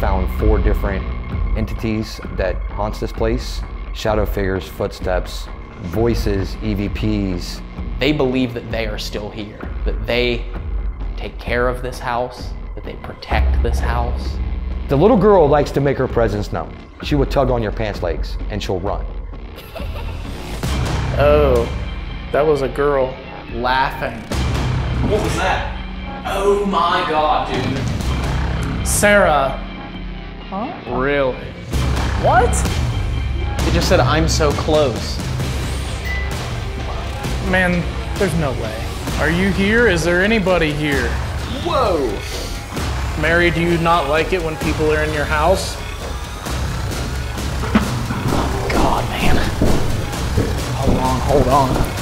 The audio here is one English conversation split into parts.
found 4 different entities that haunts this place. Shadow figures, footsteps, voices, EVPs. They believe that they are still here, that they take care of this house, that they protect this house. The little girl likes to make her presence known. She would tug on your pants legs and she'll run. Oh, that was a girl laughing. What was that? Oh my God, dude. Sarah. Huh? Really? What? It just said, I'm so close. Man, there's no way. Are you here? Is there anybody here? Whoa. Mary, do you not like it when people are in your house? Oh God, man. Hold on.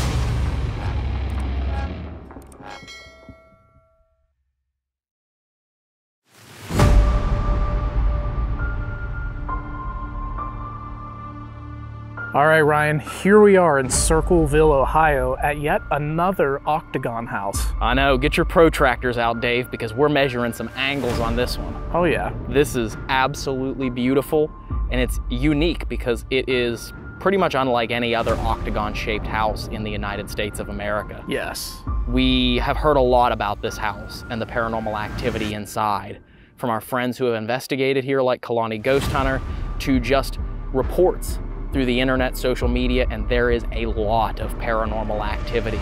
All right, Ryan, here we are in Circleville, Ohio at yet another Octagon House. I know, get your protractors out, Dave, because we're measuring some angles on this one. Oh yeah. This is absolutely beautiful, and it's unique because it is pretty much unlike any other octagon-shaped house in the United States of America. Yes. We have heard a lot about this house and the paranormal activity inside, from our friends who have investigated here like Kalani Ghost Hunter, to just reports through the internet, social media, and there is a lot of paranormal activity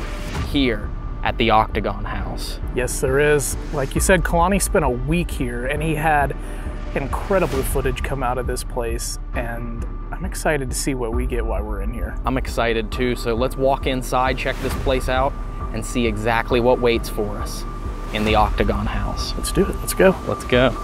here at the Octagon House. Yes, there is. Like you said, Kalani spent a week here and he had incredible footage come out of this place, and I'm excited to see what we get while we're in here. I'm excited too, so let's walk inside, check this place out, and see exactly what waits for us in the Octagon House. Let's do it, let's go. Let's go.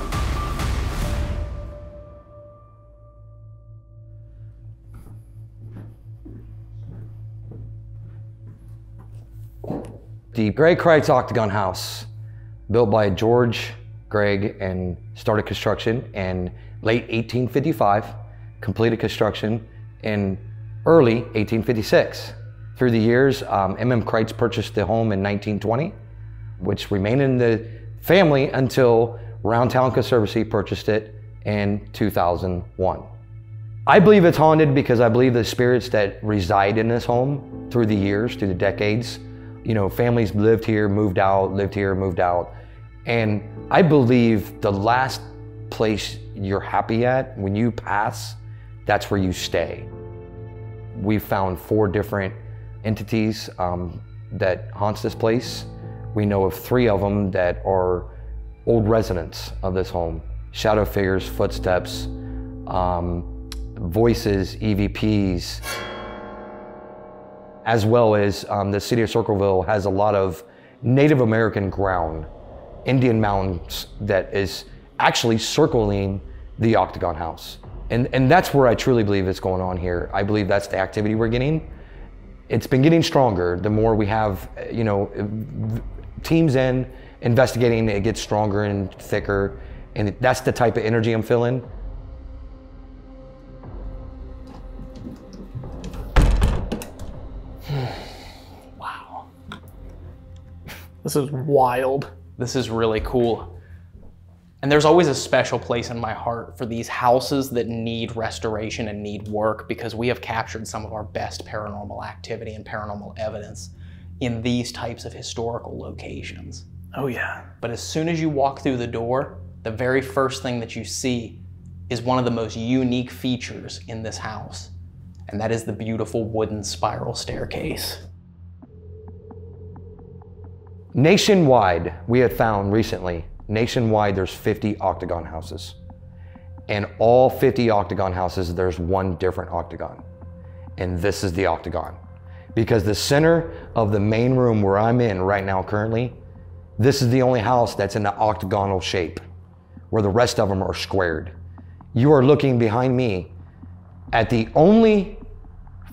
The Gregg-Crites Octagon House, built by George Gregg and started construction in late 1855, completed construction in early 1856. Through the years, M.M. Crites purchased the home in 1920, which remained in the family until Round Town Conservancy purchased it in 2001. I believe it's haunted because I believe the spirits that reside in this home through the years, through the decades, you know, families lived here, moved out, lived here, moved out. And I believe the last place you're happy at, when you pass, that's where you stay. We found 4 different entities that haunts this place. We know of 3 of them that are old residents of this home. Shadow figures, footsteps, voices, EVPs, as well as the city of Circleville has a lot of Native American ground, Indian mountains that is actually circling the Octagon House. And that's where I truly believe it's going on here. I believe that's the activity we're getting. It's been getting stronger. The more we have, you know, teams in investigating, it gets stronger and thicker. And that's the type of energy I'm feeling. Wow. This is wild. This is really cool. And there's always a special place in my heart for these houses that need restoration and need work, because we have captured some of our best paranormal activity and paranormal evidence in these types of historical locations. Oh yeah. But as soon as you walk through the door, the very first thing that you see is one of the most unique features in this house, and that is the beautiful wooden spiral staircase. Nationwide, we had found recently, nationwide there's 50 Octagon houses. And all 50 Octagon houses, there's one different Octagon. And this is the Octagon. Because the center of the main room where I'm in right now currently, this is the only house that's in the octagonal shape, where the rest of them are squared. You are looking behind me at the only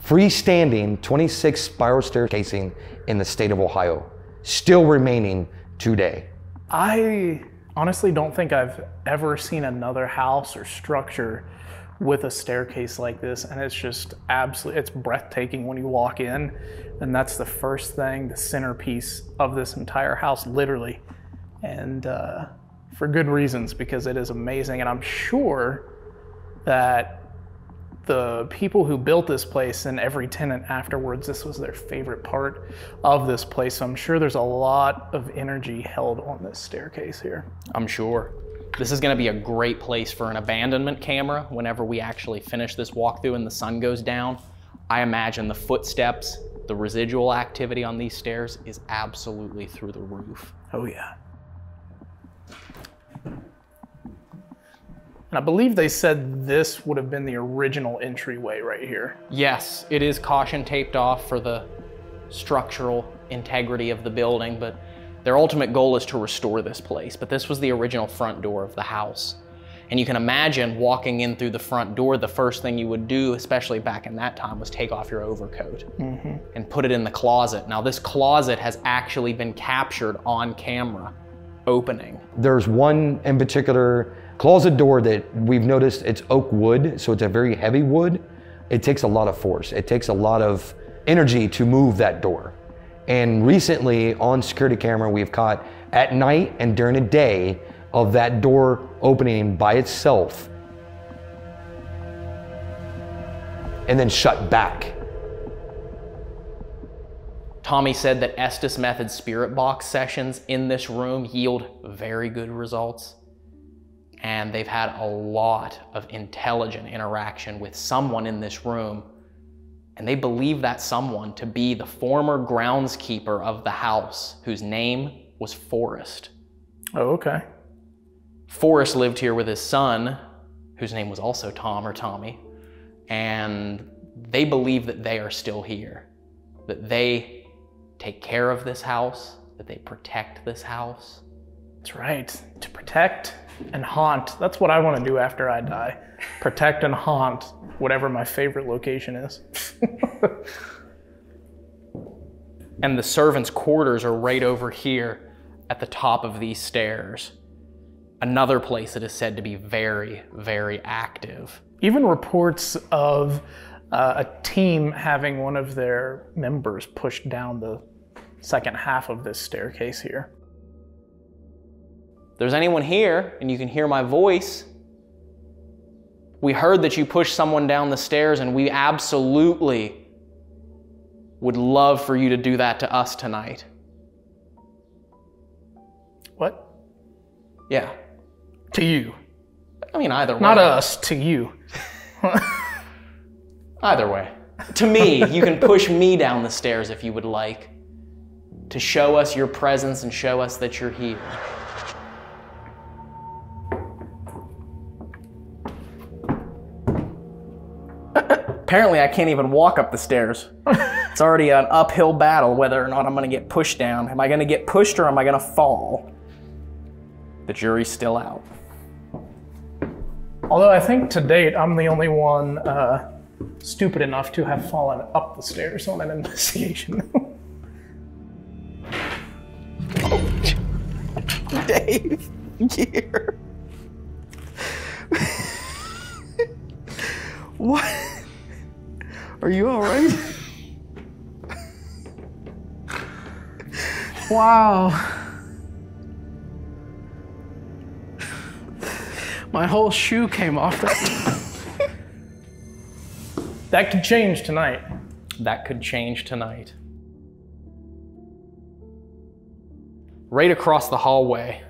freestanding 26 spiral staircasing in the state of Ohio, still remaining today. I honestly don't think I've ever seen another house or structure with a staircase like this, and it's just absolutely, it's breathtaking when you walk in, and that's the first thing, the centerpiece of this entire house, literally. And for good reasons, because it is amazing. And I'm sure that the people who built this place and every tenant afterwards, this was their favorite part of this place. So I'm sure there's a lot of energy held on this staircase here. I'm sure. This is gonna be a great place for an abandonment camera whenever we actually finish this walkthrough and the sun goes down. I imagine the footsteps, the residual activity on these stairs is absolutely through the roof. Oh yeah. And I believe they said this would have been the original entryway right here. Yes, it is caution taped off for the structural integrity of the building, but their ultimate goal is to restore this place. But this was the original front door of the house. And you can imagine walking in through the front door, the first thing you would do, especially back in that time, was take off your overcoat and put it in the closet. Now this closet has actually been captured on camera opening. There's one in particular closet door that we've noticed, it's oak wood, so it's a very heavy wood. It takes a lot of force. It takes a lot of energy to move that door. And recently on security camera, we've caught at night and during the day of that door opening by itself and then shut back. Tommy said that Estes Method spirit box sessions in this room yield very good results. And they've had a lot of intelligent interaction with someone in this room. And they believe that someone to be the former groundskeeper of the house, whose name was Forrest. Oh, okay. Forrest lived here with his son, whose name was also Tom or Tommy. And they believe that they are still here, that they take care of this house, that they protect this house. That's right, to protect and haunt. That's what I want to do after I die. Protect and haunt whatever my favorite location is. And the servants' quarters are right over here at the top of these stairs. Another place that is said to be very, very active. Even reports of a team having one of their members pushed down the second half of this staircase here. If there's anyone here and you can hear my voice, we heard that you pushed someone down the stairs, and we absolutely would love for you to do that to us tonight. What? Yeah. To you. I mean, either way. Not us, to you. Either way. To me, you can push me down the stairs if you would like, to show us your presence and show us that you're here. Apparently, I can't even walk up the stairs. It's already an uphill battle whether or not I'm gonna get pushed down. Am I gonna get pushed or am I gonna fall? The jury's still out. Although I think to date, I'm the only one stupid enough to have fallen up the stairs on an investigation. Dave, here. What? Are you all right? Wow. My whole shoe came off that. That could change tonight. That could change tonight. Right across the hallway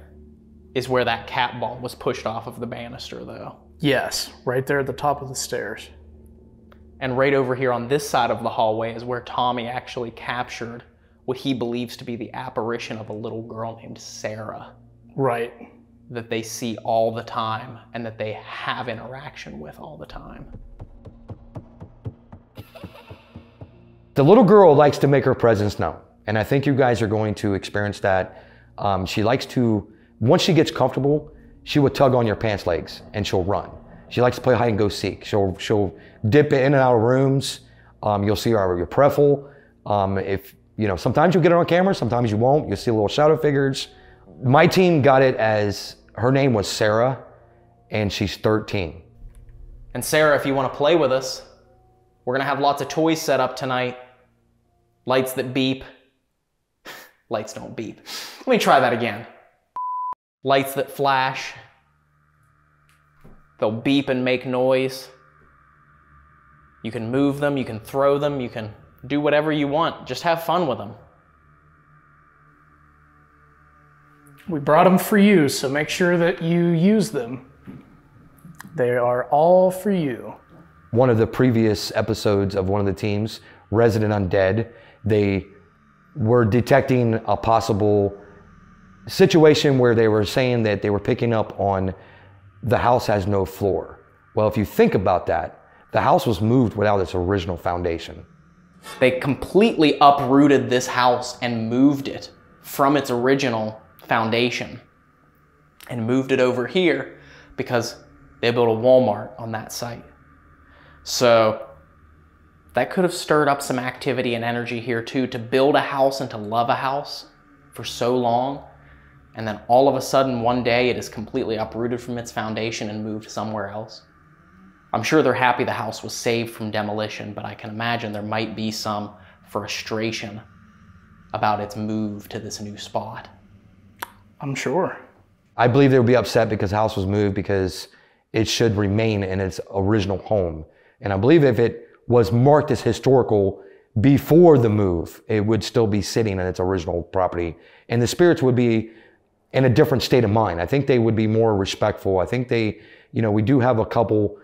is where that cat ball was pushed off of the banister, though. Yes, right there at the top of the stairs. And right over here on this side of the hallway is where Tommy actually captured what he believes to be the apparition of a little girl named Sarah. Right. That they see all the time and that they have interaction with all the time. The little girl likes to make her presence known. And I think you guys are going to experience that. She likes to, once she gets comfortable, she will tug on your pants legs and she'll run. She likes to play hide and go seek. She'll dip in and out of rooms. You'll see her over your peripheral. If you know, sometimes you'll get her on camera, sometimes you won't. You'll see little shadow figures. My team got it as, her name was Sarah, and she's 13. And Sarah, if you want to play with us, we're gonna have lots of toys set up tonight. Lights that beep. Lights don't beep. Let me try that again. lights that flash. They'll beep and make noise. You can move them, you can throw them, you can do whatever you want. Just have fun with them. We brought them for you, so make sure that you use them. They are all for you. One of the previous episodes of one of the teams, Resident Undead, they were detecting a possible situation where they were saying that they were picking up on the house has no floor. Well, if you think about that, the house was moved without its original foundation. They completely uprooted this house and moved it from its original foundation and moved it over here because they built a Walmart on that site. So that could have stirred up some activity and energy here too, to build a house and to love a house for so long. And then all of a sudden one day it is completely uprooted from its foundation and moved somewhere else. I'm sure they're happy the house was saved from demolition, but I can imagine there might be some frustration about its move to this new spot. I'm sure. I believe they would be upset because the house was moved because it should remain in its original home. And I believe if it was marked as historical before the move, it would still be sitting in its original property. And the spirits would be in a different state of mind. I think they would be more respectful. I think they, we do have a couple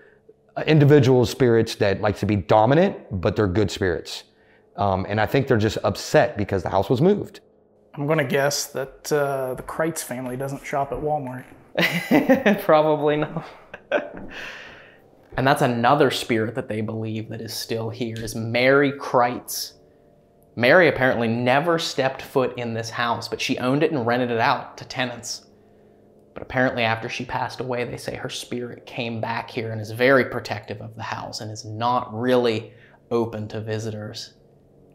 individual spirits that like to be dominant, but they're good spirits. And I think they're just upset because the house was moved. I'm going to guess that the Crites family doesn't shop at Walmart. Probably not. And that's another spirit that they believe that is still here, is Mary Crites. Mary apparently never stepped foot in this house, but she owned it and rented it out to tenants. But apparently after she passed away, they say her spirit came back here and is very protective of the house and is not really open to visitors.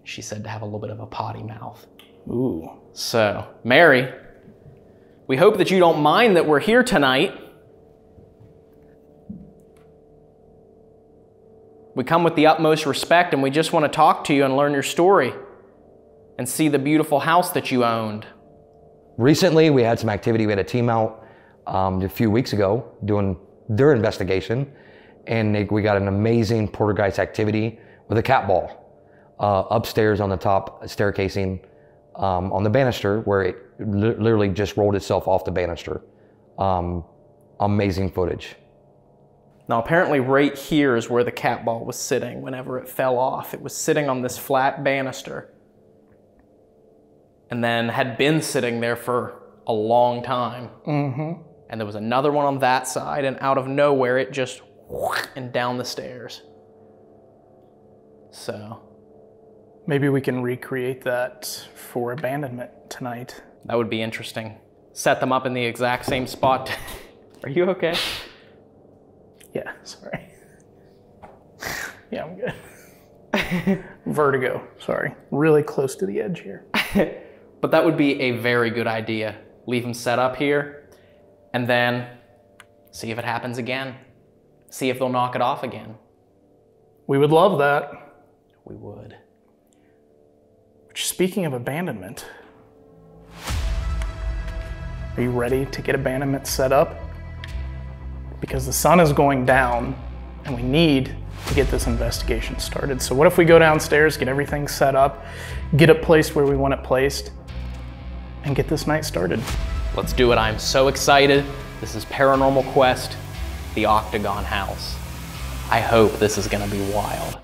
She's said to have a little bit of a potty mouth. Ooh. So, Mary, we hope that you don't mind that we're here tonight. We come with the utmost respect and we just want to talk to you and learn your story and see the beautiful house that you owned. Recently, we had some activity. We had a team out a few weeks ago doing their investigation, and we got an amazing poltergeist activity with a cat ball upstairs on the top staircasing on the banister, where it literally just rolled itself off the banister. Amazing footage. Now apparently right here is where the cat ball was sitting whenever it fell off. It was sitting on this flat banister and then had been sitting there for a long time. Mm-hmm. And there was another one on that side, and out of nowhere it just and down the stairs. So maybe we can recreate that for abandonment tonight. that would be interesting. Set them up in the exact same spot. Are you okay? Yeah, sorry. Yeah, I'm good. Vertigo, sorry. Really close to the edge here. But that would be a very good idea. Leave them set up here, and then see if it happens again. See if they'll knock it off again. We would love that. We would. Which, speaking of abandonment, are you ready to get abandonment set up? Because the sun is going down and we need to get this investigation started. So what if we go downstairs, get everything set up, get it placed where we want it placed, and get this night started? Let's do it. I'm so excited. This is Paranormal Quest, the Octagon House. I hope this is gonna be wild.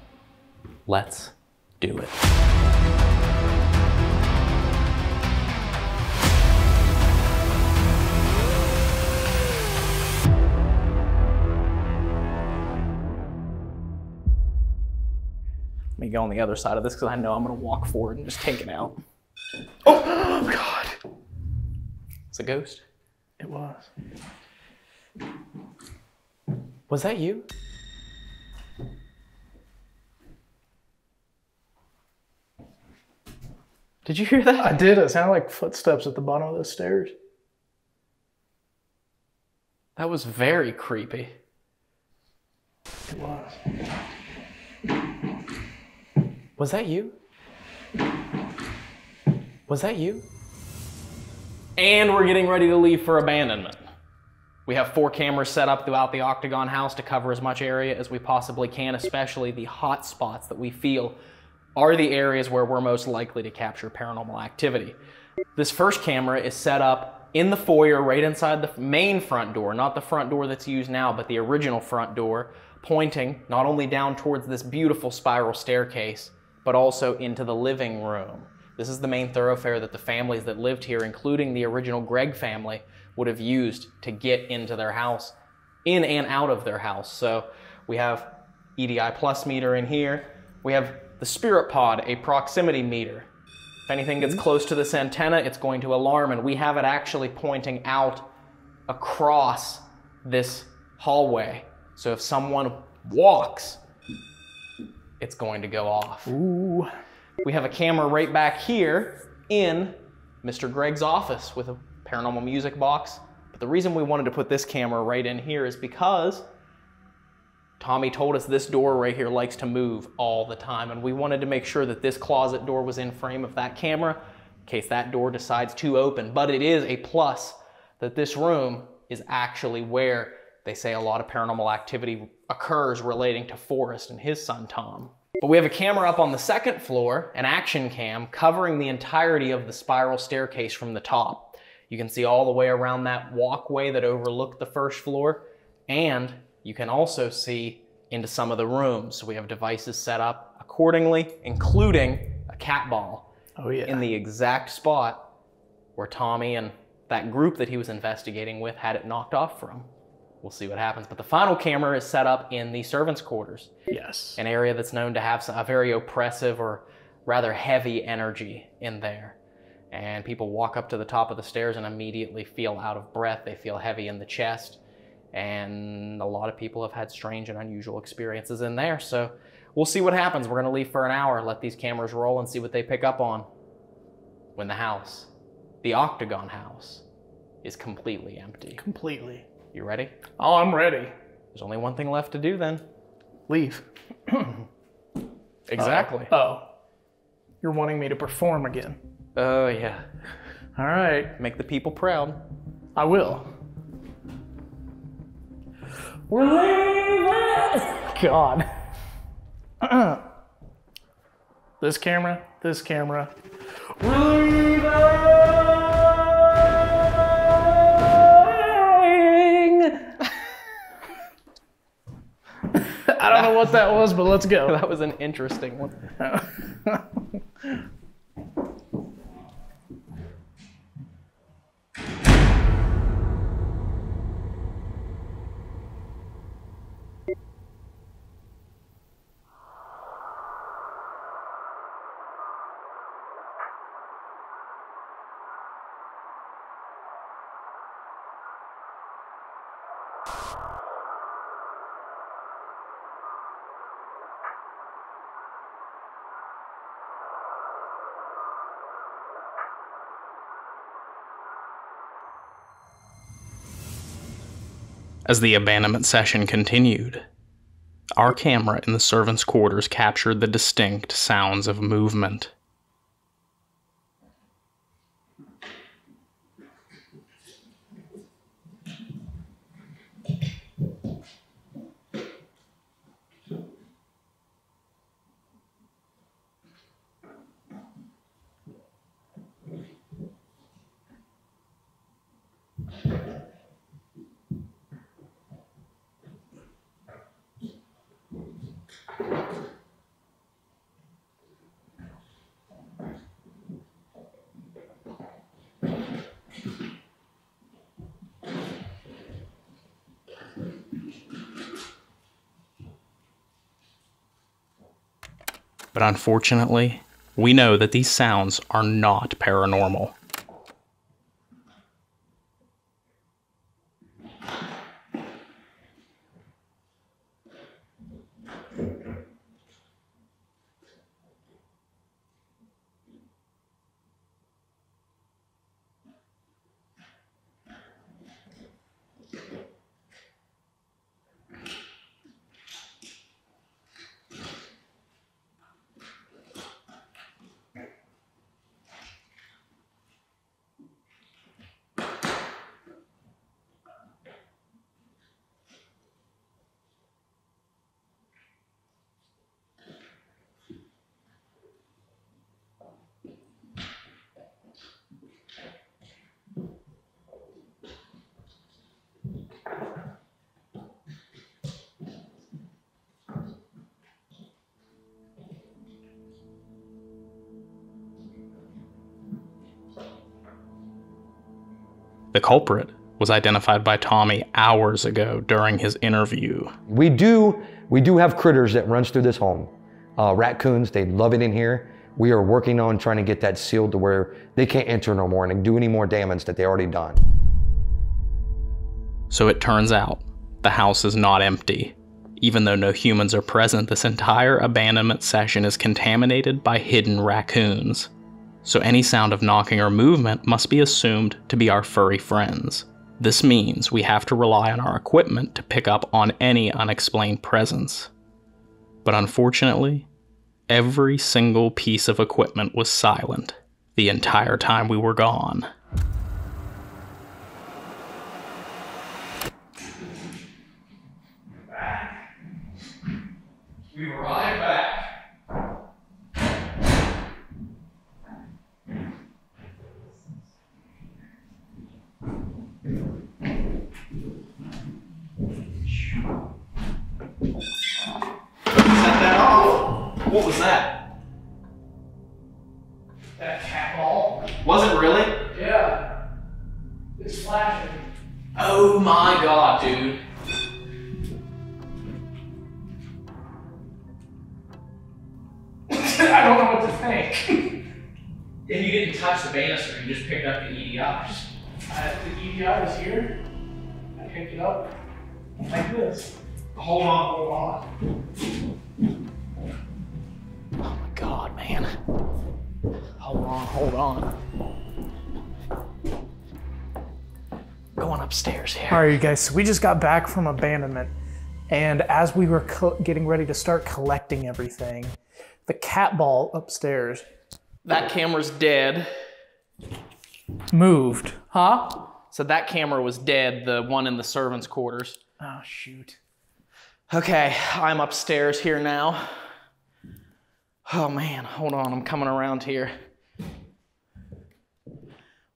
Let's do it. Let me go on the other side of this because I know I'm gonna walk forward and just take it out. Oh, God. It's a ghost. It was. Was that you? Did you hear that? I did. It sounded like footsteps at the bottom of the stairs. That was very creepy. It was. Was that you? Was that you? And we're getting ready to leave for abandonment. We have 4 cameras set up throughout the Octagon House to cover as much area as we possibly can, especially the hot spots that we feel are the areas where we're most likely to capture paranormal activity. This first camera is set up in the foyer right inside the main front door, not the front door that's used now, but the original front door, pointing not only down towards this beautiful spiral staircase, but also into the living room. This is the main thoroughfare that the families that lived here, including the original Gregg family, would have used to get into their house, in and out of their house. So we have EDI plus meter in here. We have the spirit pod, a proximity meter. If anything gets close to this antenna, it's going to alarm, and we have it actually pointing out across this hallway. So if someone walks, it's going to go off. Ooh. We have a camera right back here in Mr. Gregg's office with a paranormal music box. But the reason we wanted to put this camera right in here is because Tommy told us this door right here likes to move all the time, and we wanted to make sure that this closet door was in frame of that camera in case that door decides to open. But it is a plus that this room is actually where they say a lot of paranormal activity occurs relating to Forrest and his son Tom. But we have a camera up on the second floor, an action cam, covering the entirety of the spiral staircase from the top. You can see all the way around that walkway that overlooked the first floor, and you can also see into some of the rooms. So we have devices set up accordingly, including a cat ball in the exact spot where Tommy and that group that he was investigating with had it knocked off from. We'll see what happens. But the final camera is set up in the servants' quarters. Yes. An area that's known to have a very oppressive or rather heavy energy in there. And people walk up to the top of the stairs and immediately feel out of breath. They feel heavy in the chest. And a lot of people have had strange and unusual experiences in there. So we'll see what happens. We're going to leave for an hour, let these cameras roll and see what they pick up on when the house, the Octagon House, is completely empty. Completely. You ready? Oh, I'm ready. There's only one thing left to do then. Leave. Exactly. Oh. You're wanting me to perform again. Oh, yeah. All right. Make the people proud. I will. We're leaving! God. This camera. We're leaving! I don't know what that was, but let's go. That was an interesting one. As the abandonment session continued, our camera in the servants' quarters captured the distinct sounds of movement. But unfortunately, we know that these sounds are not paranormal. culprit was identified by Tommy hours ago during his interview. We do have critters that runs through this home. Raccoons, they love it in here. We are working on trying to get that sealed to where they can't enter no more and do any more damage that they already done. So it turns out the house is not empty. Even though no humans are present, this entire abandonment section is contaminated by hidden raccoons. So any sound of knocking or movement must be assumed to be our furry friends. This means we have to rely on our equipment to pick up on any unexplained presence. But unfortunately, every single piece of equipment was silent the entire time we were gone. We arrived back. Set that off. What was that? That cat ball. Was it really? Yeah. It's flashing. Oh my god, dude. I don't know what to think. And you didn't touch the banister, you just picked up the EDIs. The EDI was here. I picked it up like this. Hold on. Hold on. Oh my god, man. Hold on. Going upstairs here. All right, you guys, so we just got back from abandonment. And as we were getting ready to start collecting everything, the cat ball upstairs That camera's dead. moved. Huh? So that camera was dead, the one in the servants' quarters. Oh, shoot. Okay, I'm upstairs here now. Oh man, hold on, I'm coming around here.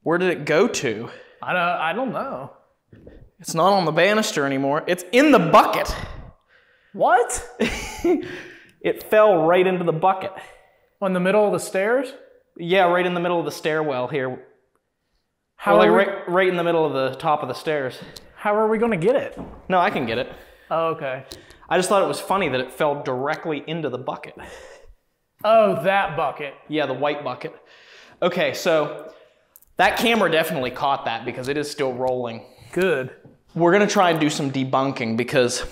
Where did it go to? I don't know. It's not on the banister anymore. It's in the bucket. What? It fell right into the bucket. On the middle of the stairs? Yeah, right in the middle of the stairwell here. How Or are like we, right in the middle of the top of the stairs. how are we going to get it? No, I can get it. Oh, okay. I just thought it was funny that it fell directly into the bucket. Oh, that bucket. Yeah, the white bucket. Okay, so that camera definitely caught that because it is still rolling. Good. We're gonna try and do some debunking because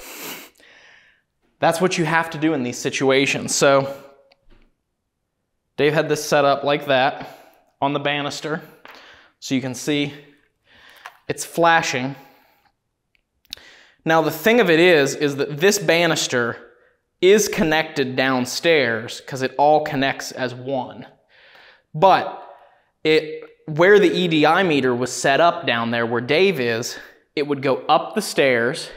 that's what you have to do in these situations. So Dave had this set up like that on the banister. So you can see it's flashing. Now the thing of it is that this banister is connected downstairs because it all connects as one. But where the EDI meter was set up down there where Dave is, it would go up the stairs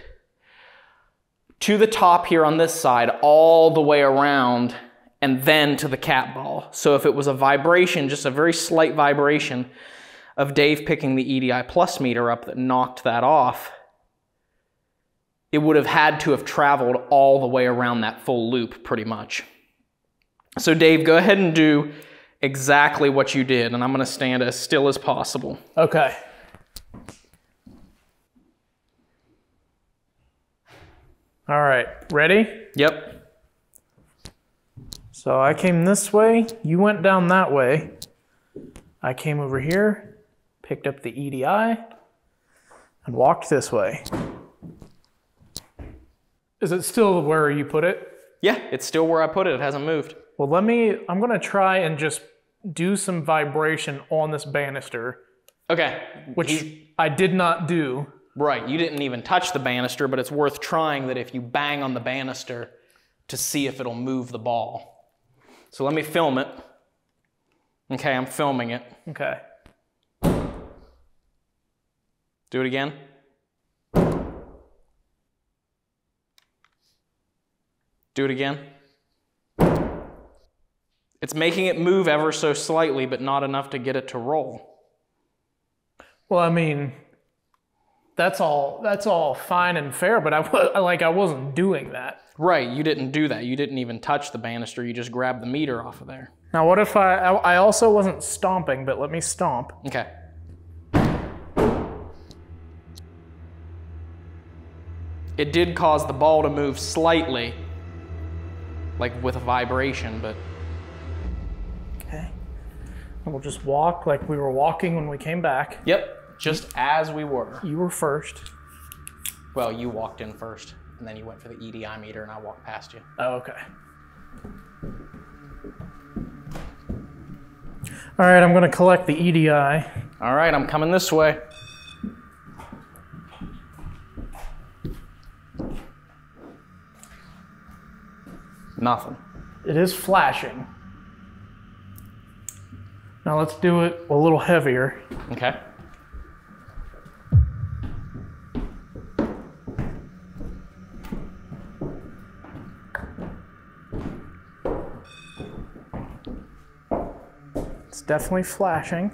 to the top here on this side, all the way around, and then to the cat ball. So if it was a vibration, just a very slight vibration of Dave picking the EDI plus meter up that knocked that off, it would have had to have traveled all the way around that full loop pretty much. So Dave, go ahead and do exactly what you did, and I'm gonna stand as still as possible. Okay. All right, ready? Yep. So I came this way, you went down that way. I came over here, picked up the EDI, and walked this way. Is it still where you put it? Yeah, it's still where I put it. It hasn't moved. Well, I'm gonna try and just do some vibration on this banister, Okay. which I did not do. Right, you didn't even touch the banister, but it's worth trying that if you bang on the banister to see if it'll move the ball. So let me film it. Okay, I'm filming it. Okay. Do it again. Do it again. It's making it move ever so slightly, but not enough to get it to roll. Well, I mean, that's all fine and fair, but I wasn't doing that. Right, you didn't do that. You didn't even touch the banister. You just grabbed the meter off of there. Now, what if I also wasn't stomping, but let me stomp. Okay. It did cause the ball to move slightly, like with a vibration, but... Okay. And we'll just walk like we were walking when we came back. Yep, just as we were. You were first. Well, you walked in first, and then you went for the EDI meter, and I walked past you. Oh, okay. All right, I'm gonna collect the EDI. All right, I'm coming this way. Nothing. It is flashing. Now let's do it a little heavier. Okay. It's definitely flashing,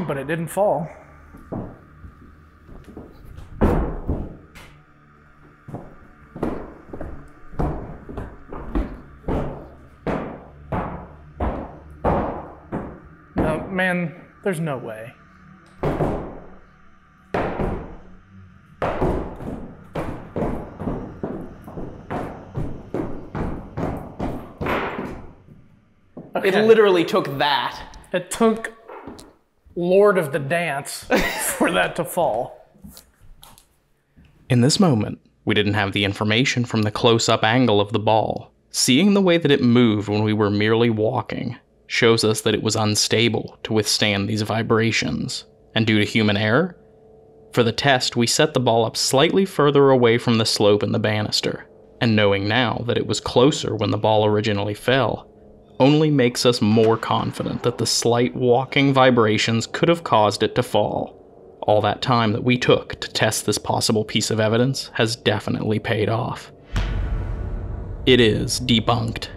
but it didn't fall. No, man, there's no way. It literally took that. It took Lord of the Dance for that to fall. In this moment, we didn't have the information from the close-up angle of the ball. Seeing the way that it moved when we were merely walking shows us that it was unstable to withstand these vibrations. And due to human error, for the test, we set the ball up slightly further away from the slope and the banister. And knowing now that it was closer when the ball originally fell, only makes us more confident that the slight walking vibrations could have caused it to fall. All that time that we took to test this possible piece of evidence has definitely paid off. It is debunked.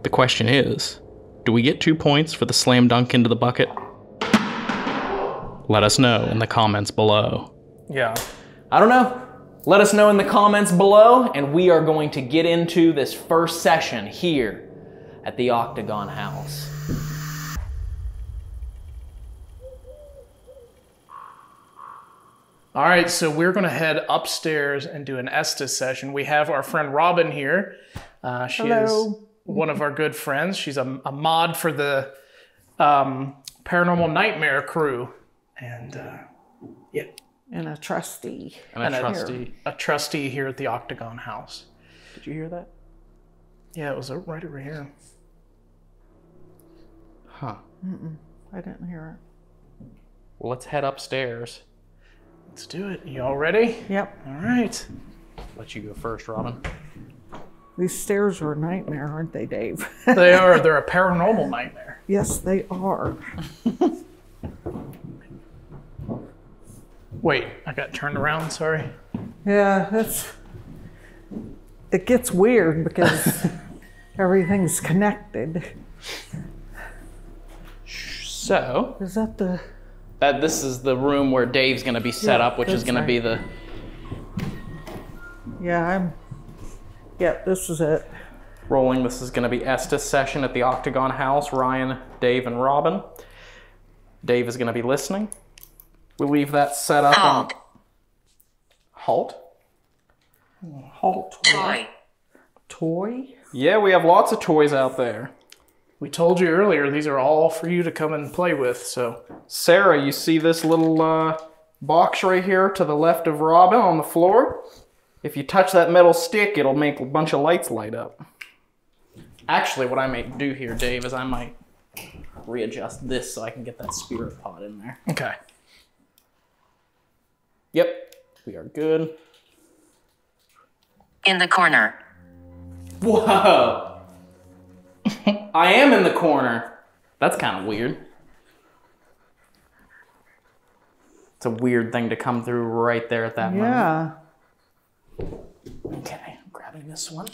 The question is, do we get 2 points for the slam dunk into the bucket? Let us know in the comments below. Yeah. I don't know. Let us know in the comments below, and we are going to get into this first session here at the Octagon House. All right, so we're gonna head upstairs and do an Estes session. We have our friend Robin here. She is one of our good friends. She's a mod for the Paranormal Nightmare crew. And yeah. And a trustee. And a trustee. A trustee here at the Octagon House. Did you hear that? Yeah, it was right over here. Huh. I didn't hear Well, let's head upstairs. Let's do it. You all ready? it. Yep. All right. Let you go first, Robin. These stairs are a nightmare, aren't they, Dave? They are. They're a paranormal nightmare. Yes, they are. Wait, I got turned around. Sorry. Yeah, it gets weird because everything's connected. So, Is that the... this is the room where Dave's going to be set up, which is going to be the... Yeah, Yep, this is it. rolling. This is going to be Estes session at the Octagon House. Ryan, Dave, and Robin. Dave is going to be listening. We'll leave that set up on... Halt? Halt. Toy. Toy? Yeah, we have lots of toys out there. We told you earlier, these are all for you to come and play with, so. Sarah, you see this little box right here to the left of Robin on the floor? If you touch that metal stick, it'll make a bunch of lights light up. Actually, what I might do here, Dave, is I might readjust this so I can get that spirit pod in there. Okay. Yep, we are good. In the corner. Whoa! I am in the corner. That's kind of weird. It's a weird thing to come through right there at that moment. Yeah. Okay, I'm grabbing this one.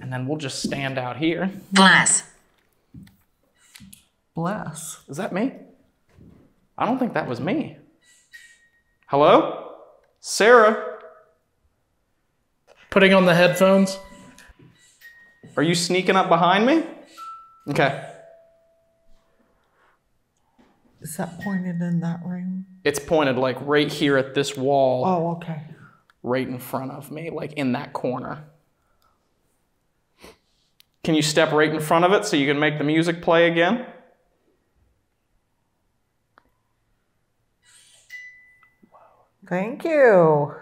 And then we'll just stand out here. Glass. Bless. Is that me? I don't think that was me. Hello? Sarah? Putting on the headphones. Are you sneaking up behind me? Okay. Is that pointed in that room? It's pointed like right here at this wall. Oh, okay. Right in front of me, like in that corner. Can you step right in front of it so you can make the music play again? Thank you.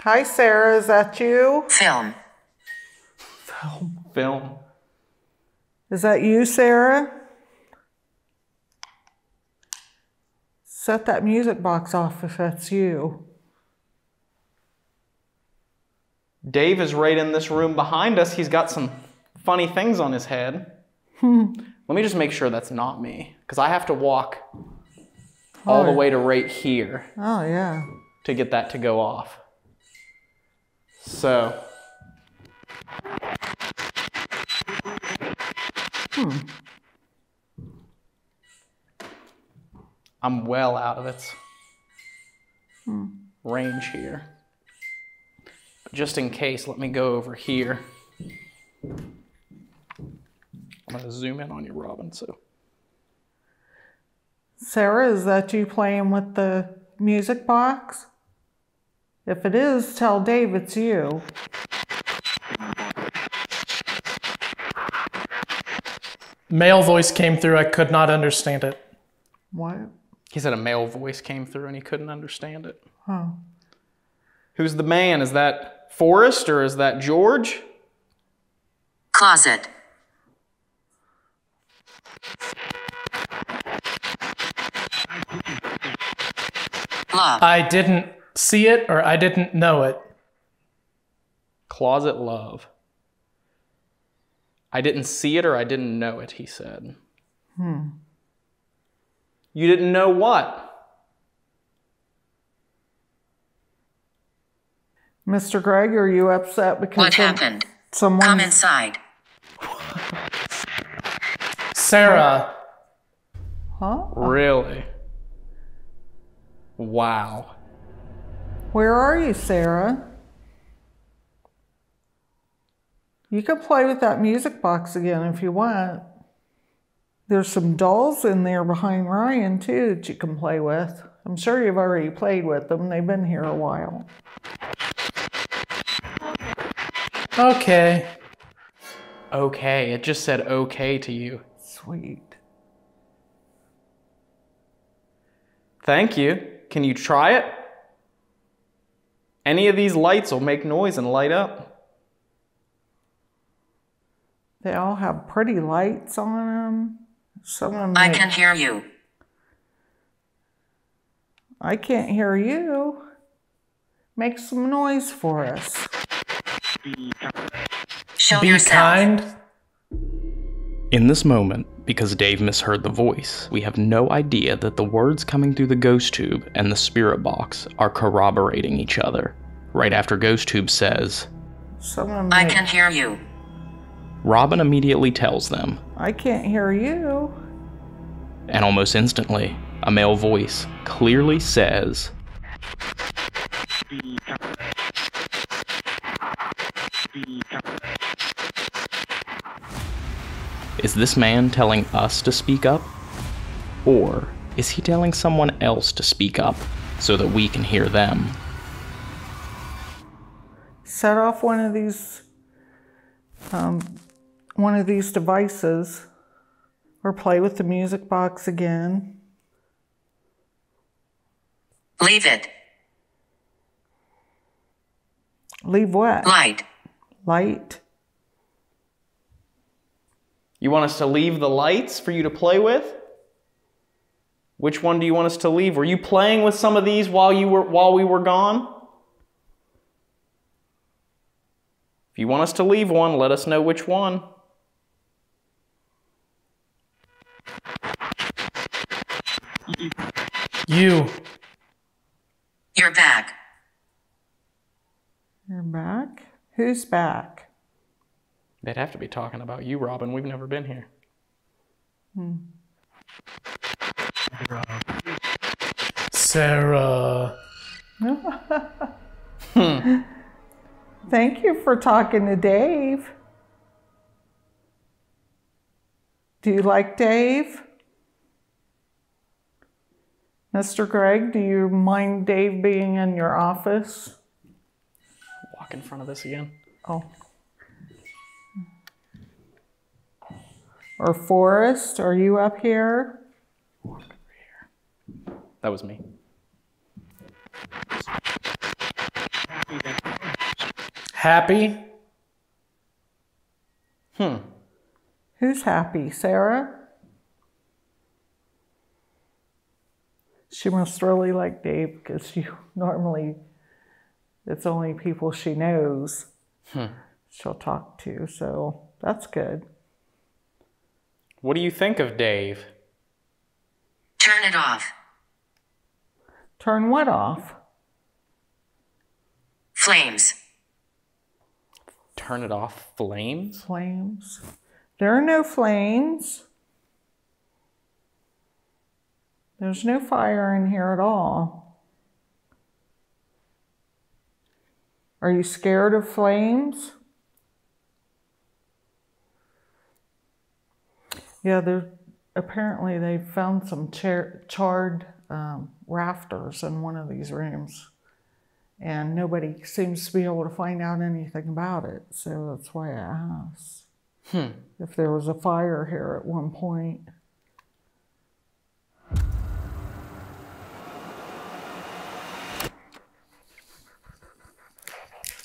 Hi, Sarah. Is that you? Film. Film. Is that you, Sarah? Set that music box off if that's you. Dave is right in this room behind us. He's got some funny things on his head. Let me just make sure that's not me, because I have to walk all the way to right here Oh, yeah. to get that to go off. So. I'm well out of its range here. But just in case, let me go over here. I'm going to zoom in on you, Robin. So. Sarah, is that you playing with the music box? If it is, tell Dave it's you. Male voice came through. I could not understand it. What? He said a male voice came through and he couldn't understand it. Huh. Who's the man? Is that Forrest or is that George? Closet. Love. I didn't see it or I didn't know it. Closet love. I didn't see it or I didn't know it, he said. You didn't know what? Mr. Gregg, are you upset because What happened? someone... Come inside. Sarah. Huh? Really? Wow. Where are you, Sarah? You can play with that music box again if you want. There's some dolls in there behind Ryan, too, that you can play with. I'm sure you've already played with them. They've been here a while. Okay. Okay, it just said okay to you. Sweet. Thank you. Can you try it? Any of these lights will make noise and light up. They all have pretty lights on them. Some of them I can hear you. I can't hear you. Make some noise for us. Show Be yourself. kind. In this moment, because Dave misheard the voice, we have no idea that the words coming through the ghost tube and the spirit box are corroborating each other. Right after ghost tube says, Some of them I can hear you. Robin immediately tells them, I can't hear you. and almost instantly, a male voice clearly says, Is this man telling us to speak up? Or is he telling someone else to speak up so that we can hear them? Set off one of these devices, or play with the music box again. Leave it. Leave what? Light. Light. You want us to leave the lights for you to play with? Which one do you want us to leave? Were you playing with some of these while we were gone? If you want us to leave one, let us know which one. You. You're back. You're back? Who's back? They'd have to be talking about you, Robin. We've never been here. Sarah. Thank you for talking to Dave. Do you like Dave? Mr. Gregg, do you mind Dave being in your office? Walk in front of this again. Oh. Or Forrest, are you up here? Walk over here. That was me. Happy? Who's happy? Sarah? She must really like Dave because she normally, it's only people she knows she'll talk to, so that's good. What do you think of Dave? Turn it off. Turn what off? Flames. Turn it off. Flames? Flames. There are no flames. There's no fire in here at all. Are you scared of flames? Yeah, apparently they found some charred rafters in one of these rooms. And nobody seems to be able to find out anything about it. So that's why I asked if there was a fire here at one point.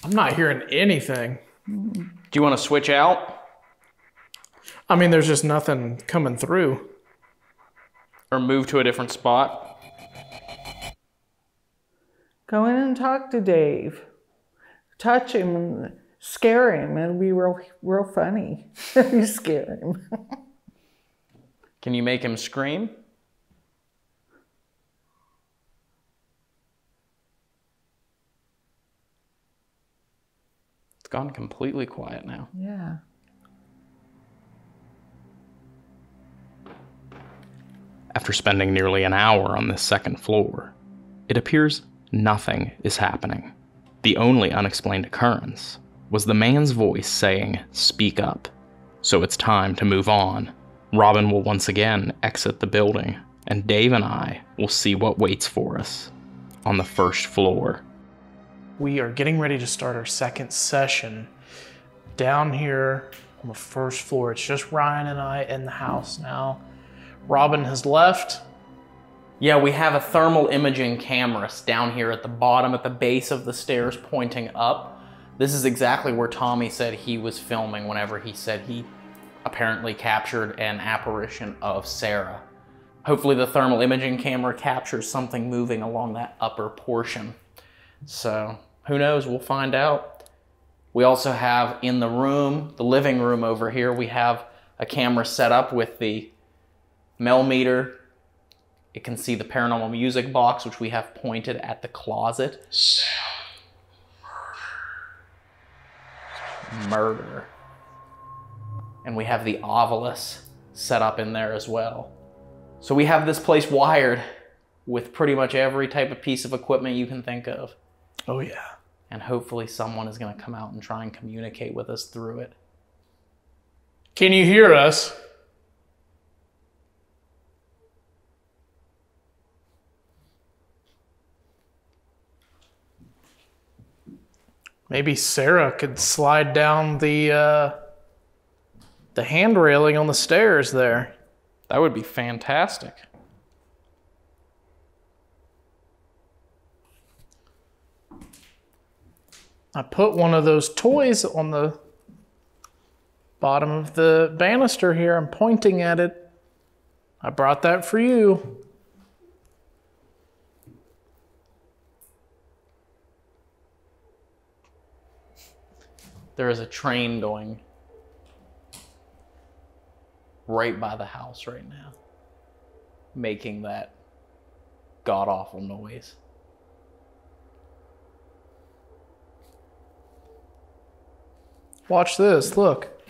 I'm not hearing anything. Do you want to switch out? I mean, there's just nothing coming through. Or move to a different spot? Go in and talk to Dave. Touch him and scare him. It'll be real funny if you scare him. Can you make him scream? It's gone completely quiet now. Yeah. After spending nearly an hour on this second floor, it appears nothing is happening. The only unexplained occurrence was the man's voice saying, "Speak up." So it's time to move on. Robin will once again exit the building, and Dave and I will see what waits for us on the first floor. We are getting ready to start our second session down here on the first floor. It's just Ryan and I in the house now. Robin has left. Yeah, we have a thermal imaging camera down here at the bottom, at the base of the stairs pointing up. This is exactly where Tommy said he was filming whenever he said he apparently captured an apparition of Sarah. Hopefully the thermal imaging camera captures something moving along that upper portion. So who knows, we'll find out. We also have in the room, the living room over here, we have a camera set up with the millimeter. It can see the paranormal music box, which we have pointed at the closet. Murder. And we have the ovilus set up in there as well. So we have this place wired with pretty much every type of piece of equipment you can think of. Oh yeah. And hopefully someone is going to come out and try and communicate with us through it. Can you hear us? Maybe Sarah could slide down the hand railing on the stairs there. That would be fantastic. I put one of those toys on the bottom of the banister here. I'm pointing at it. I brought that for you. There is a train going right by the house right now, making that god-awful noise. Watch this, look.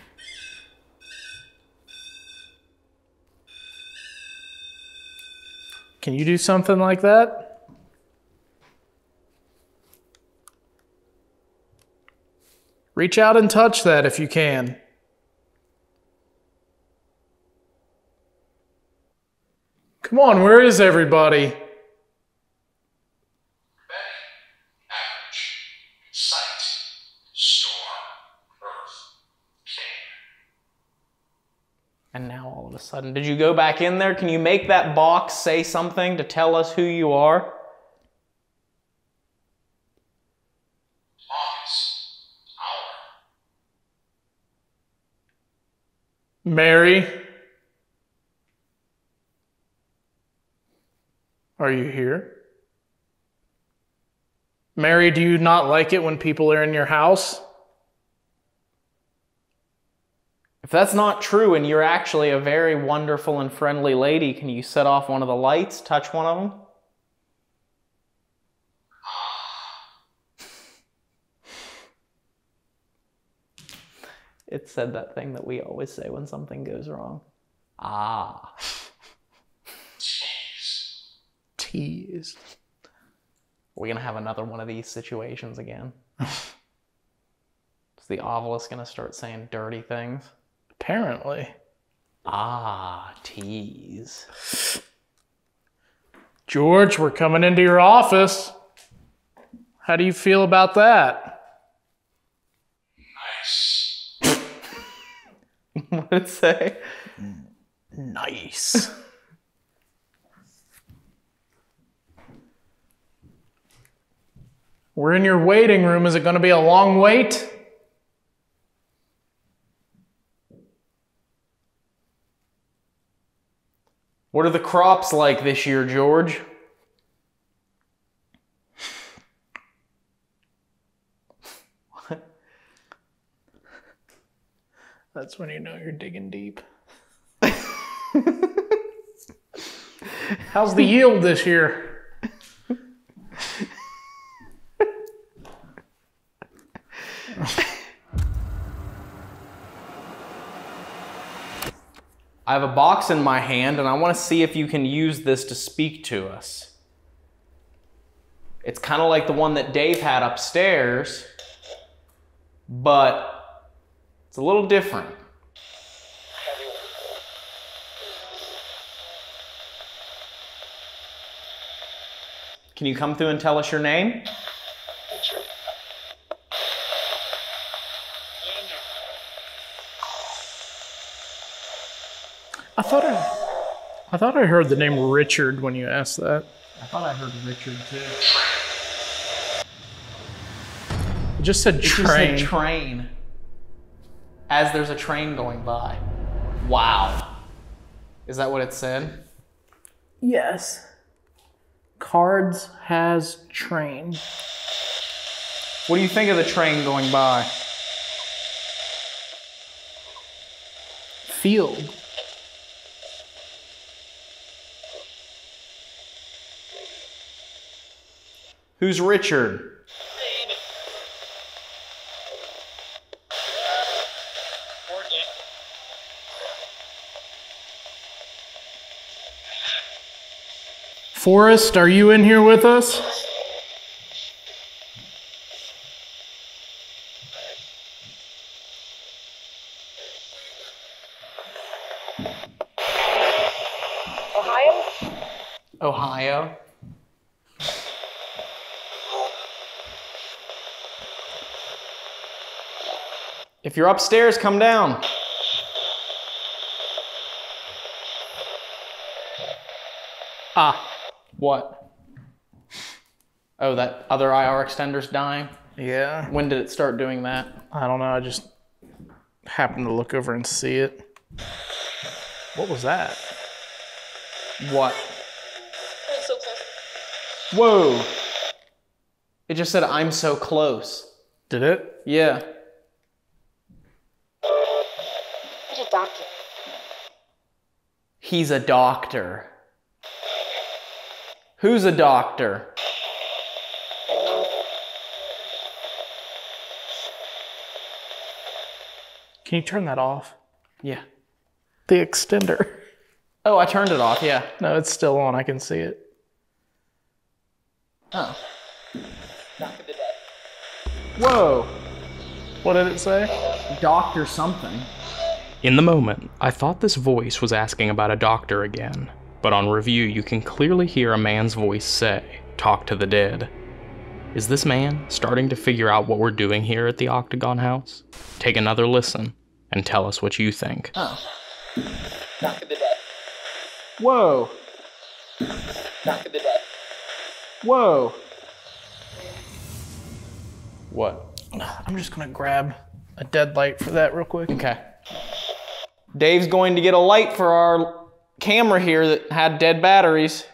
Can you do something like that? Reach out and touch that if you can. Come on, where is everybody? Betty. Average. Sight. Storm. Earth. King. And now all of a sudden, did you go back in there? Can you make that box say something to tell us who you are? Mary? Are you here? Mary, do you not like it when people are in your house? If that's not true and you're actually a very wonderful and friendly lady, can you set off one of the lights, touch one of them? It said that thing that we always say when something goes wrong. Ah. Tease. Are we going to have another one of these situations again? Is the obelisk going to start saying dirty things? Apparently. Ah, tease. George, we're coming into your office. How do you feel about that? What did it say? Nice. We're in your waiting room. Is it going to be a long wait? What are the crops like this year, George? That's when you know you're digging deep. How's the yield this year? I have a box in my hand and I want to see if you can use this to speak to us. It's kind of like the one that Dave had upstairs, but it's a little different. Can you come through and tell us your name? I thought I heard the name Richard when you asked that. I thought I heard Richard too. It just said train. Just said train. As there's a train going by. Wow. Is that what it said? Yes. Cards has train. What do you think of the train going by? Field. Who's Richard? Forrest, are you in here with us? Ohio? If you're upstairs, come down. Ah, what? Oh, that other IR extender's dying? Yeah. When did it start doing that? I don't know, I just happened to look over and see it. What was that? What? Whoa. It just said, I'm so close. Did it? Yeah. He's a doctor. He's a doctor. Who's a doctor? Can you turn that off? Yeah. The extender. Oh, I turned it off, yeah. No, it's still on, I can see it. Oh. Whoa. What did it say? Doctor something. In the moment, I thought this voice was asking about a doctor again, but on review you can clearly hear a man's voice say, "Talk to the dead." Is this man starting to figure out what we're doing here at the Octagon House? Take another listen and tell us what you think. Oh. Talk to the dead. Whoa. Talk to the dead. Whoa. What? I'm just gonna grab a dead light for that real quick. Okay. Dave's going to get a light for our camera here that had dead batteries.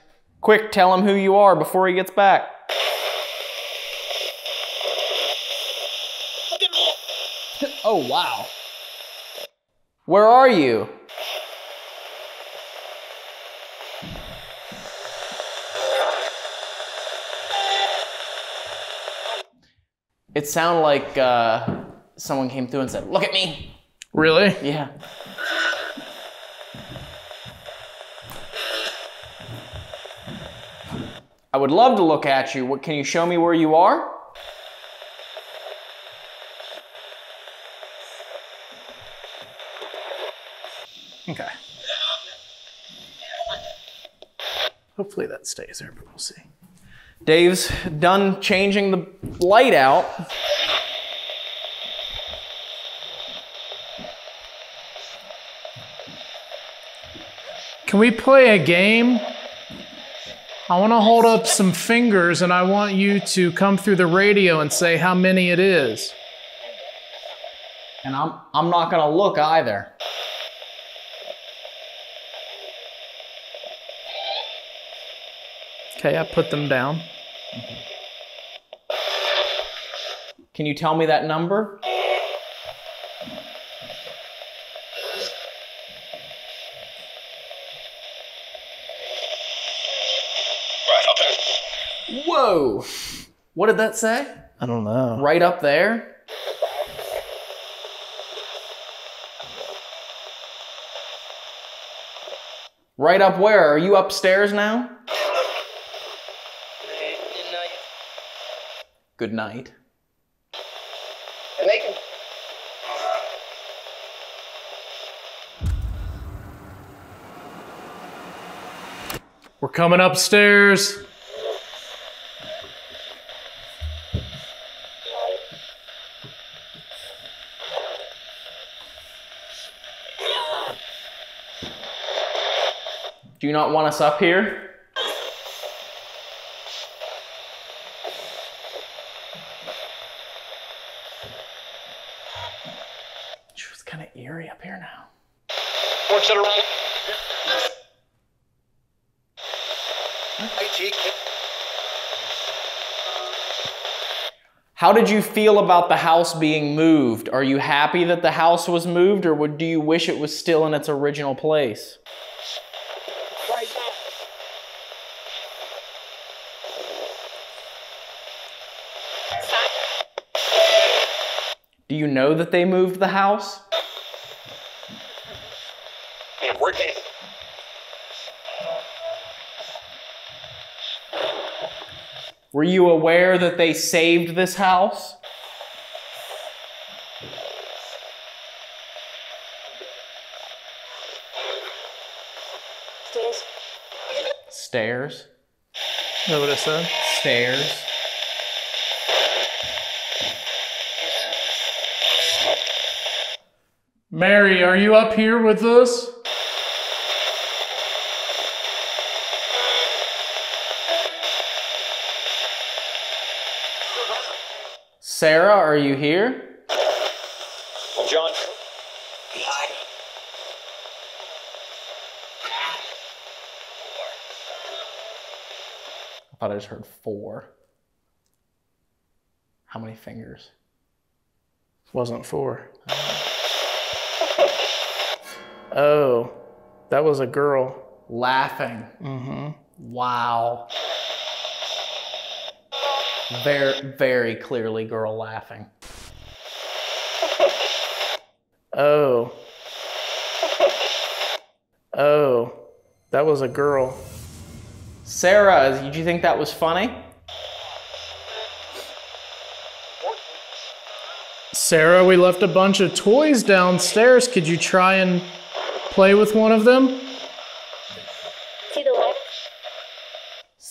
Quick, tell him who you are before he gets back. Oh, wow. Where are you? It sounded like someone came through and said, "Look at me." Really? Yeah. I would love to look at you. Can you show me where you are? Okay. Hopefully that stays there, but we'll see. Dave's done changing the light out. Can we play a game? I want to hold up some fingers and I want you to come through the radio and say how many it is. And I'm not gonna look either. Okay, I put them down. Can you tell me that number? Right up there. Whoa! What did that say? I don't know. Right up there? Right up where? Are you upstairs now? Good night. We're coming upstairs. Do you not want us up here? It's kind of eerie up here now. Works it around. How did you feel about the house being moved? Are you happy that the house was moved, or do you wish it was still in its original place? Do you know that they moved the house? Were you aware that they saved this house? Stairs. Is that what it said? Stairs. Mary, are you up here with us? Sarah, are you here? John. I thought I just heard 4. How many fingers? Wasn't 4. Oh, that was a girl. Laughing. Mm-hmm. Wow. Very, very clearly girl laughing. Oh. Oh, that was a girl. Sarah, did you think that was funny? Sarah, we left a bunch of toys downstairs. Could you try and play with one of them? See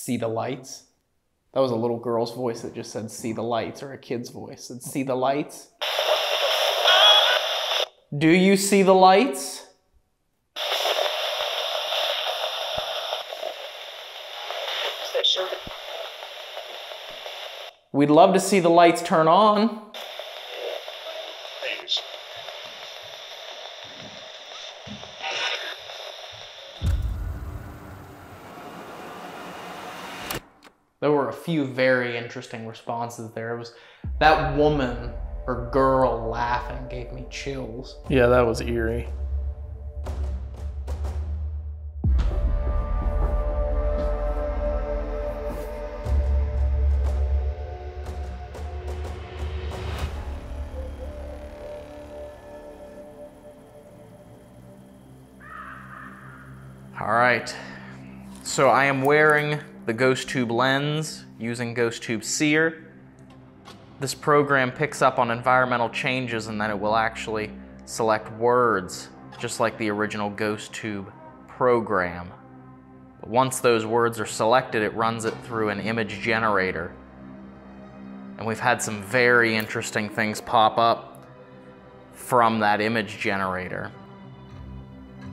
See the lights? That was a little girl's voice that just said see the lights, or a kid's voice that said see the lights. Do you see the lights? We'd love to see the lights turn on. Please. There were a few very interesting responses there. It was that woman or girl laughing gave me chills. Yeah, that was eerie. All right, so I am wearing the Ghost Tube lens using Ghost Tube Seer. This program picks up on environmental changes and then it will actually select words, just like the original Ghost Tube program. But once those words are selected, it runs it through an image generator. And we've had some very interesting things pop up from that image generator.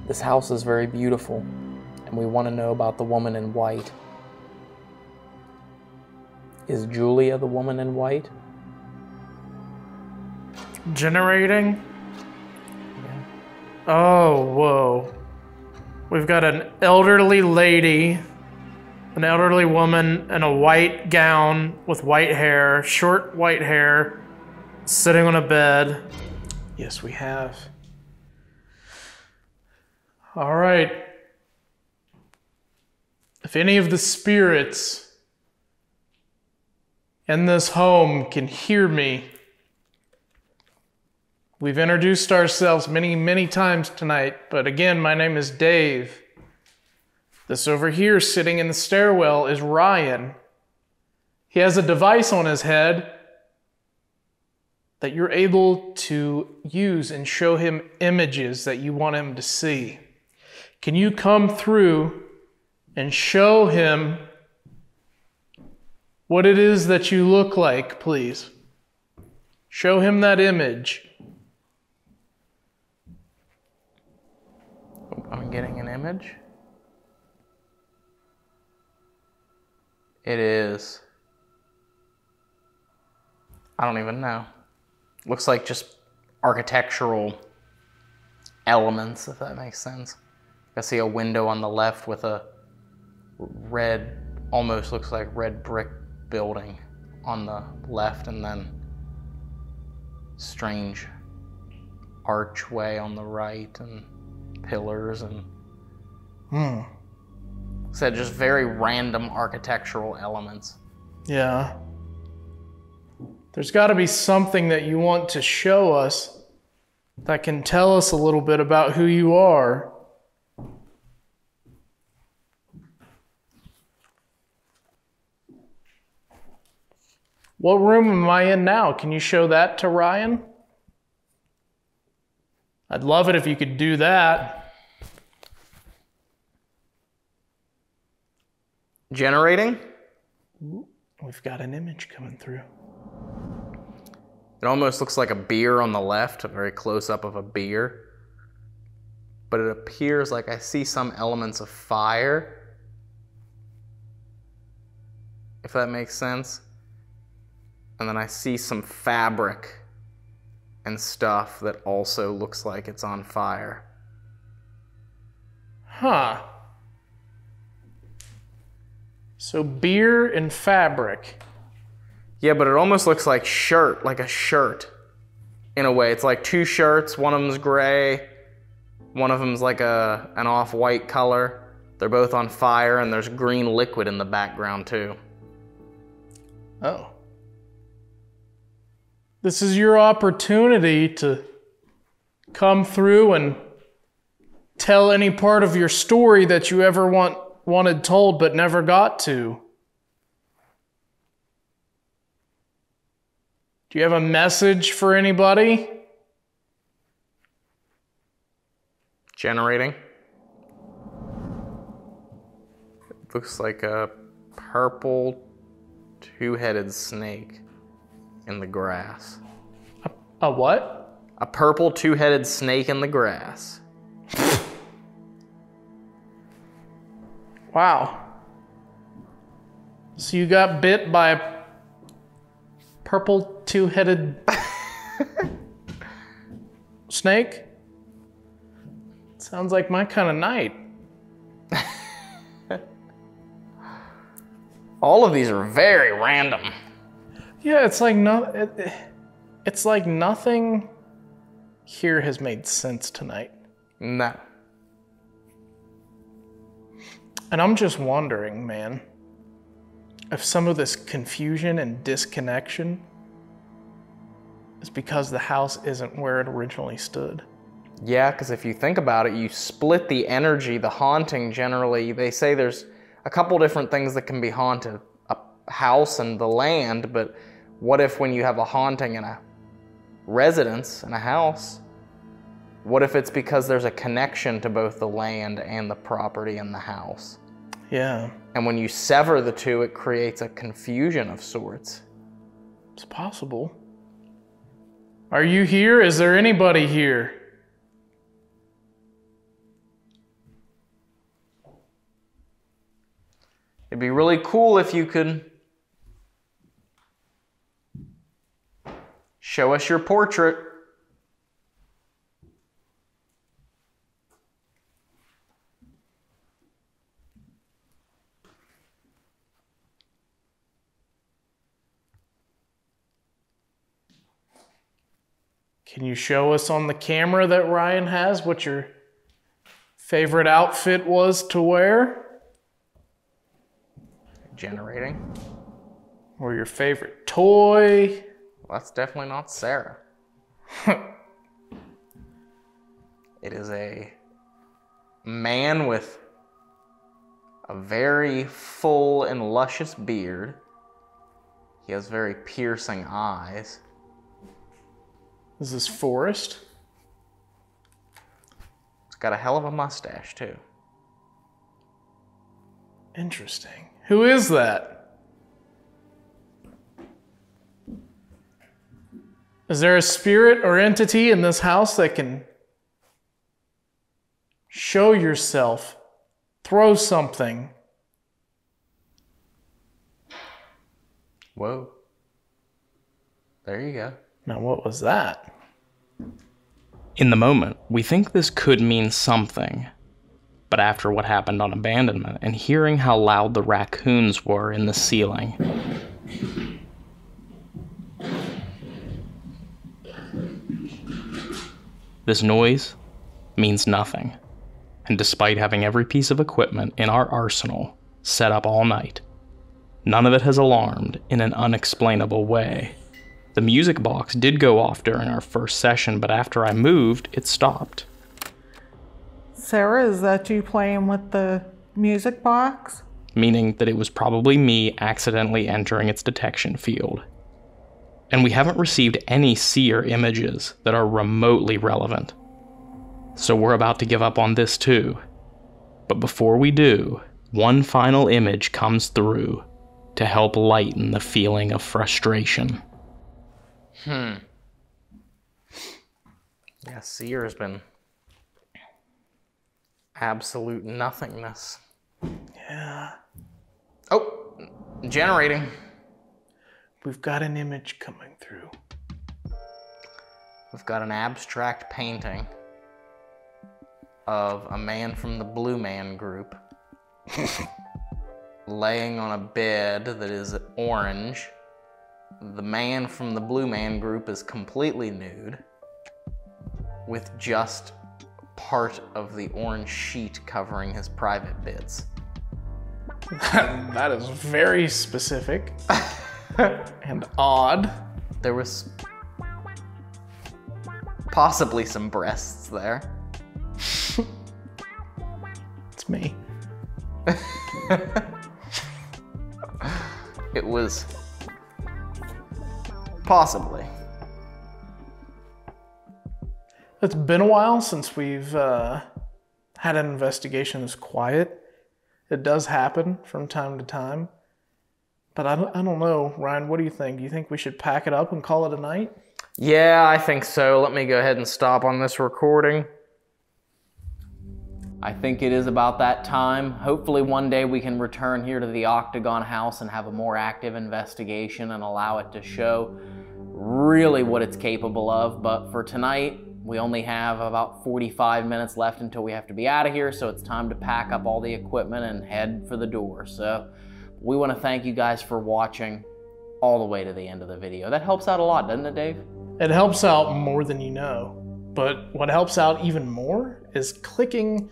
This house is very beautiful, and we want to know about the woman in white. Is Julia the woman in white? Generating? Yeah. Oh, whoa. We've got an elderly lady, an elderly woman in a white gown with white hair, short white hair, sitting on a bed. Yes, we have. All right. If any of the spirits in this home can hear me, we've introduced ourselves many, many times tonight, but again, my name is Dave. This over here sitting in the stairwell is Ryan. He has a device on his head that you're able to use and show him images that you want him to see. Can you come through and show him what it is that you look like, please? Show him that image. I'm getting an image. It is, I don't even know. Looks like just architectural elements, if that makes sense. I see a window on the left with a red, almost looks like red brick building on the left, and then strange archway on the right and pillars and said just very random architectural elements. Yeah. There's got to be something that you want to show us that can tell us a little bit about who you are. What room am I in now? Can you show that to Ryan? I'd love it if you could do that. Generating? We've got an image coming through. It almost looks like a beer on the left, a very close-up of a beer. But it appears like I see some elements of fire, if that makes sense. And then I see some fabric and stuff that also looks like it's on fire. Huh. So beer and fabric. Yeah, but it almost looks like shirt, like a shirt. In a way, it's like two shirts. One of them's gray. One of them's like an off-white color. They're both on fire, and there's green liquid in the background too. Oh. This is your opportunity to come through and tell any part of your story that you ever wanted told but never got to. Do you have a message for anybody? Generating. It looks like a purple two-headed snake in the grass. A what? A purple two-headed snake in the grass. Wow. So you got bit by a purple two-headed snake? Sounds like my kind of night. All of these are very random. Yeah, it's like it's like nothing here has made sense tonight. No. And I'm just wondering, man, if some of this confusion and disconnection is because the house isn't where it originally stood. Yeah, because if you think about it, you split the energy, the haunting generally. They say there's a couple different things that can be haunted. A house and the land, but what if when you have a haunting in a residence, in a house, what if it's because there's a connection to both the land and the property and the house? Yeah. And when you sever the two, it creates a confusion of sorts. It's possible. Are you here? Is there anybody here? It'd be really cool if you could show us your portrait. Can you show us on the camera that Ryan has what your favorite outfit was to wear? Generating. Or your favorite toy? Well, that's definitely not Sarah. It is a man with a very full and luscious beard. He has very piercing eyes. Is this Forrest? He's got a hell of a mustache, too. Interesting. Who is that? Is there a spirit or entity in this house that can show yourself, throw something? Whoa. There you go. Now, what was that? In the moment, we think this could mean something. But after what happened on abandonment, and hearing how loud the raccoons were in the ceiling, this noise means nothing. And despite having every piece of equipment in our arsenal set up all night, none of it has alarmed in an unexplainable way. The music box did go off during our first session, but after I moved, it stopped. Sarah, is that you playing with the music box? Meaning that it was probably me accidentally entering its detection field. And we haven't received any seer images that are remotely relevant. So we're about to give up on this too. But before we do, one final image comes through to help lighten the feeling of frustration. Yeah, seer has been absolute nothingness. Yeah. Oh, generating. We've got an image coming through. We've got an abstract painting of a man from the Blue Man Group laying on a bed that is orange. The man from the Blue Man Group is completely nude with just part of the orange sheet covering his private bits. That is very specific and odd. There was possibly some breasts there. It's me. It was possibly. It's been a while since we've had an investigation that's quiet. It does happen from time to time. But I don't know, Ryan, what do you think? Do you think we should pack it up and call it a night? Yeah, I think so. Let me go ahead and stop on this recording. I think it is about that time. Hopefully one day we can return here to the Octagon House and have a more active investigation and allow it to show really what it's capable of. But for tonight, we only have about 45 minutes left until we have to be out of here, so it's time to pack up all the equipment and head for the door. So we want to thank you guys for watching all the way to the end of the video. That helps out a lot, doesn't it, Dave? It helps out more than you know. But what helps out even more is clicking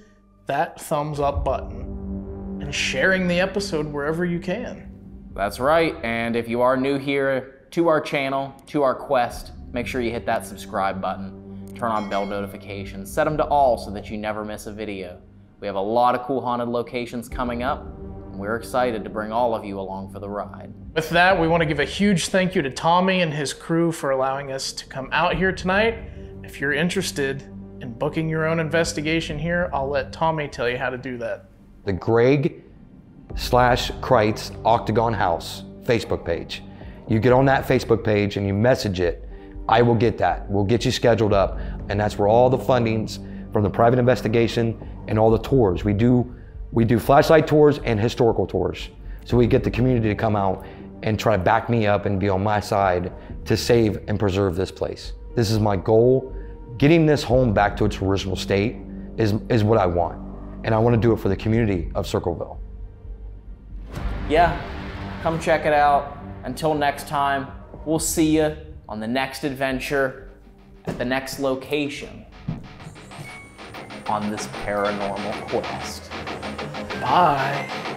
that thumbs up button and sharing the episode wherever you can. That's right, and if you are new here to our channel, to our quest, make sure you hit that subscribe button, turn on bell notifications, set them to all so that you never miss a video. We have a lot of cool haunted locations coming up, and we're excited to bring all of you along for the ride. With that, we want to give a huge thank you to Tommy and his crew for allowing us to come out here tonight. If you're interested in booking your own investigation here, I'll let Tommy tell you how to do that. The Gregg-Crites Octagon House Facebook page. You get on that Facebook page and you message it, I will get that. We'll get you scheduled up, and that's where all the fundings from the private investigation and all the tours. We do flashlight tours and historical tours. So we get the community to come out and try to back me up and be on my side to save and preserve this place. This is my goal. Getting this home back to its original state is what I want. And I want to do it for the community of Circleville. Yeah, come check it out. Until next time, we'll see you on the next adventure at the next location on this paranormal quest. Bye.